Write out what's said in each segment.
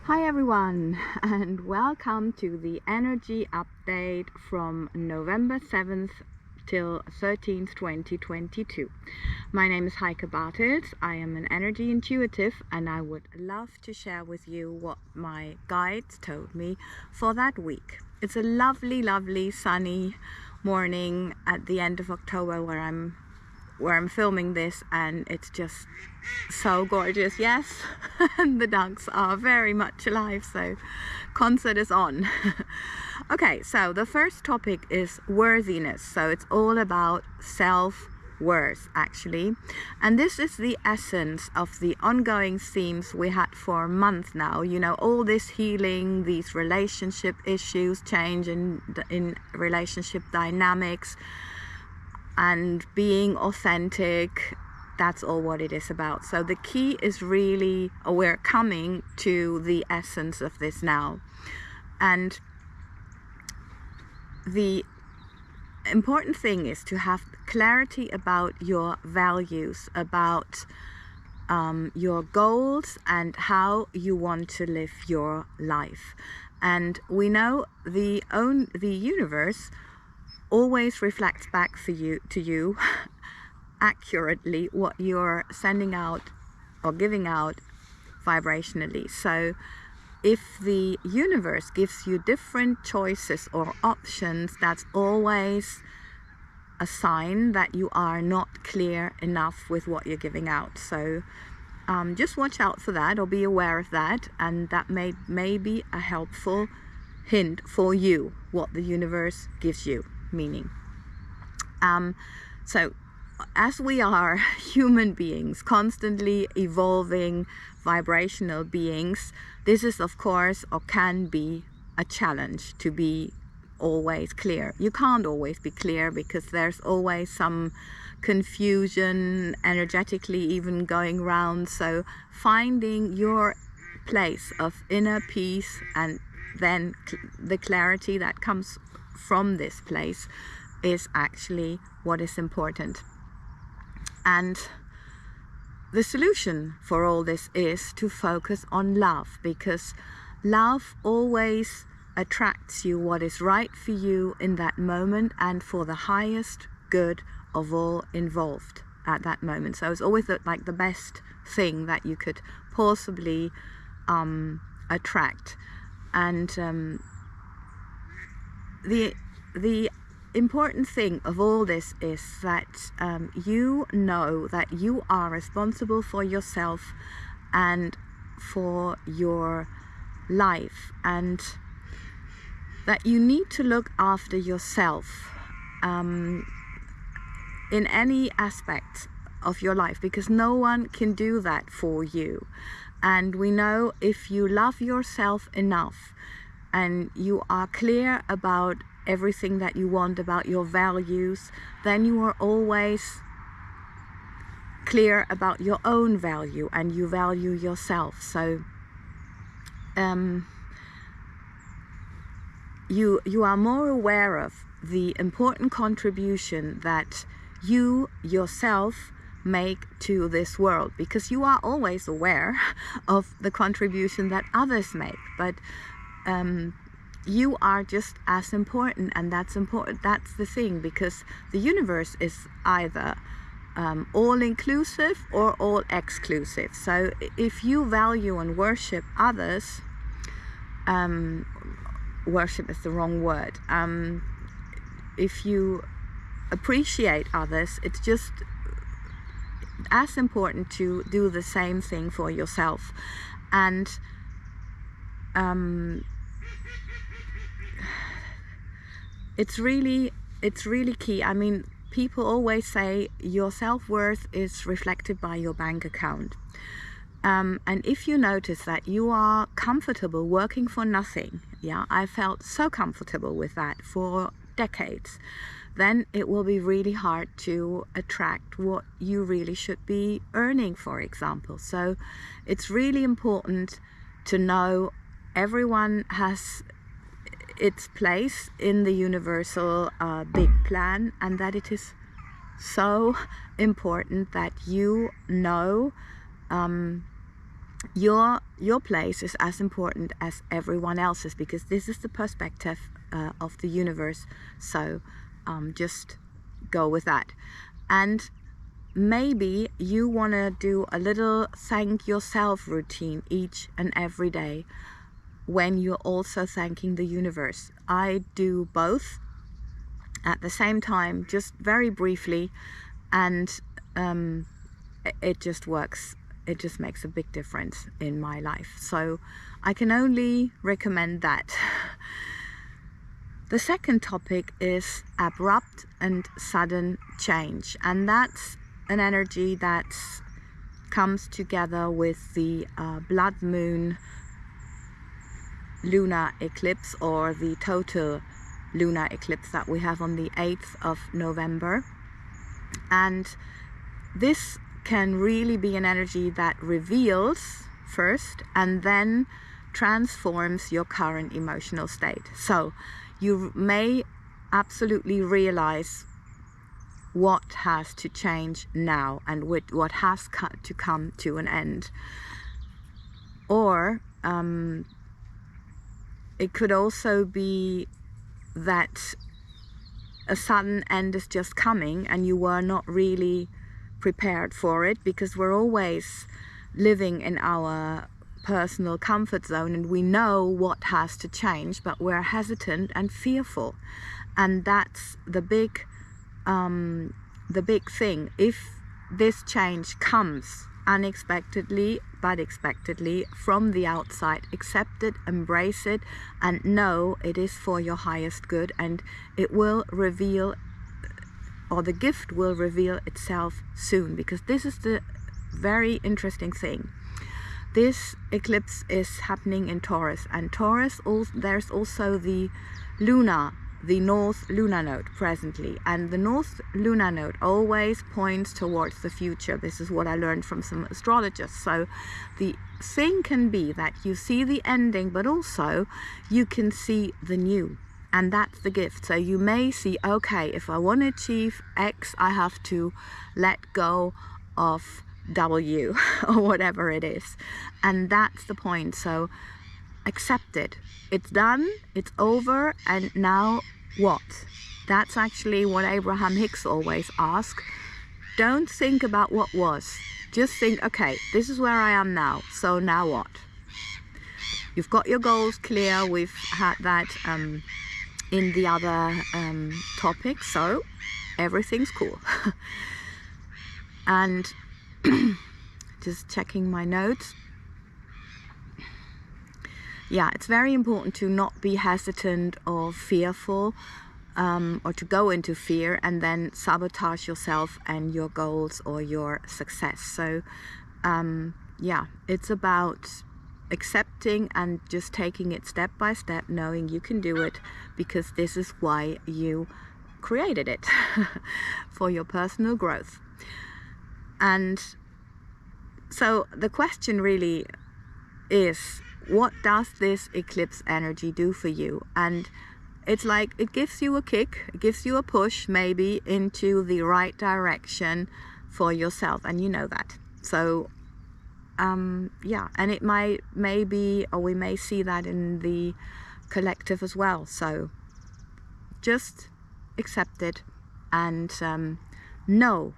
Hi everyone, and welcome to the energy update from November 7th till 13th, 2022. My name is Heike. I am an energy intuitive, and I would love to share with you what my guides told me for that week. It's a lovely sunny morning at the end of October where I'm filming this, and it's just so gorgeous. Yes, and the ducks are very much alive, so concert is on. Okay, so the first topic is worthiness. So it's all about self-worth actually, and this is the essence of the ongoing themes we had for a month now. You know, all this healing, these relationship issues, change in relationship dynamics, and being authentic. That's all what it is about. So the key is really, we're coming to the essence of this now, and the important thing is to have clarity about your values, about your goals, and how you want to live your life. And we know the universe always reflects back to you accurately what you're sending out or giving out vibrationally. So if the universe gives you different choices or options, that's always a sign that you are not clear enough with what you're giving out. So just watch out for that, or be aware of that, and that may be a helpful hint for you, what the universe gives you meaning. So as we are human beings, constantly evolving vibrational beings, this is of course, or can be, a challenge to be always clear. You can't always be clear because there's always some confusion energetically even going around. So finding your place of inner peace, and then the clarity that comes from this place, is actually what is important. And the solution for all this is to focus on love, because love always attracts you what is right for you in that moment and for the highest good of all involved at that moment. So it's always like the best thing that you could possibly attract. And the important thing of all this is that you know that you are responsible for yourself and for your life, and that you need to look after yourself in any aspect of your life, because no one can do that for you. And we know if you love yourself enough and you are clear about everything that you want, about your values, then you are always clear about your own value and you value yourself. So you are more aware of the important contribution that you yourself make to this world, because you are always aware of the contribution that others make, but you are just as important, and that's important. That's the thing, because the universe is either all-inclusive or all-exclusive. So if you value and worship others, worship is the wrong word, if you appreciate others, it's just as important to do the same thing for yourself. And it's really key. I mean, people always say your self-worth is reflected by your bank account. And if you notice that you are comfortable working for nothing, yeah, I felt so comfortable with that for decades, then it will be really hard to attract what you really should be earning, for example. So it's really important to know everyone has its place in the universal big plan, and that it is so important that you know your place is as important as everyone else's, because this is the perspective of the universe. So just go with that. And maybe you want to do a little thank yourself routine each and every day when you're also thanking the universe. I do both at the same time, just very briefly, and it just works. It just makes a big difference in my life. So I can only recommend that. The second topic is abrupt and sudden change, and that's an energy that comes together with the blood moon lunar eclipse, or the total lunar eclipse that we have on the 8th of November. And this can really be an energy that reveals first and then transforms your current emotional state. So you may absolutely realize what has to change now and what has to come to an end. Or it could also be that a sudden end is just coming and you were not really prepared for it, because we're always living in our personal comfort zone and we know what has to change, but we're hesitant and fearful. And that's the big thing. If this change comes unexpectedly but expectedly from the outside, accept it, embrace it, and know it is for your highest good, and it will reveal, or the gift will reveal itself soon. Because this is the very interesting thing. This eclipse is happening in Taurus, and Taurus, there's also the North lunar node presently, and the North lunar node always points towards the future. This is what I learned from some astrologers. So the thing can be that you see the ending, but also you can see the new, and that's the gift. So you may see, okay, if I want to achieve X, I have to let go of W or whatever it is, and that's the point. So accept it. It's done, it's over, and now what? That's actually what Abraham Hicks always asks. Don't think about what was. Just think, okay, this is where I am now, so now what? You've got your goals clear. We've had that in the other topic, so everything's cool. And just checking my notes. Yeah, it's very important to not be hesitant or fearful, or to go into fear and then sabotage yourself and your goals or your success. So yeah, it's about accepting and just taking it step by step, knowing you can do it, because this is why you created it, for your personal growth. And so the question really is, what does this eclipse energy do for you? And it's like, it gives you a kick, it gives you a push maybe into the right direction for yourself, and you know that. So yeah, and it maybe, or we may see that in the collective as well. So just accept it and know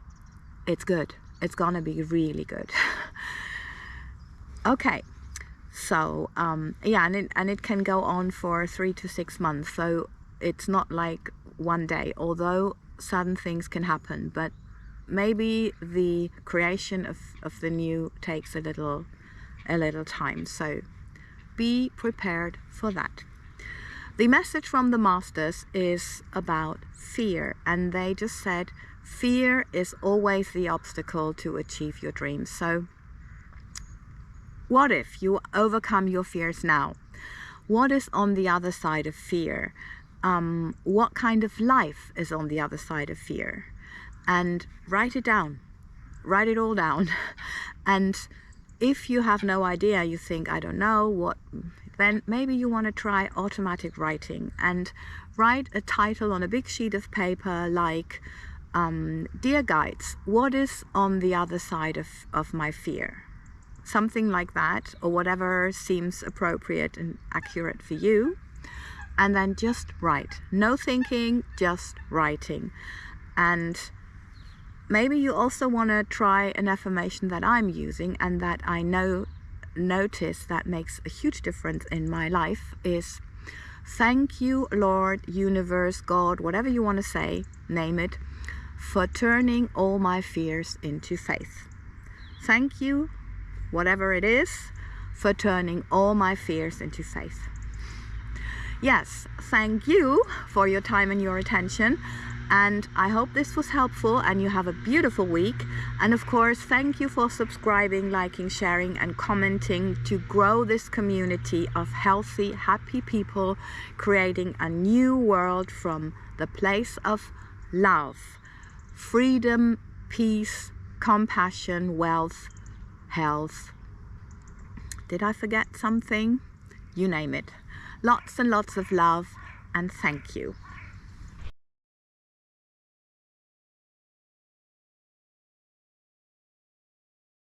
it's good. It's gonna be really good. Okay. So yeah, and it can go on for 3 to 6 months. So it's not like one day, although sudden things can happen. But maybe the creation of the new takes a little time. So be prepared for that. The message from the masters is about fear, and they just said fear is always the obstacle to achieve your dreams. So what if you overcome your fears now? What is on the other side of fear? What kind of life is on the other side of fear? And write it down. Write it all down. And if you have no idea, you think, I don't know what, then maybe you want to try automatic writing and write a title on a big sheet of paper like, Dear Guides, what is on the other side of my fear? something like that, or whatever seems appropriate and accurate for you. And then just write. No thinking, just writing. And maybe you also want to try an affirmation that I'm using and that I notice that makes a huge difference in my life is, thank you, Lord, universe, God, whatever you want to say, name it, for turning all my fears into faith. Thank you, whatever it is, for turning all my fears into faith. Yes, thank you for your time and your attention. And I hope this was helpful and you have a beautiful week. And of course, thank you for subscribing, liking, sharing and commenting to grow this community of healthy, happy people, creating a new world from the place of love, freedom, peace, compassion, wealth, health. Did I forget something? You name it. Lots and lots of love, and thank you.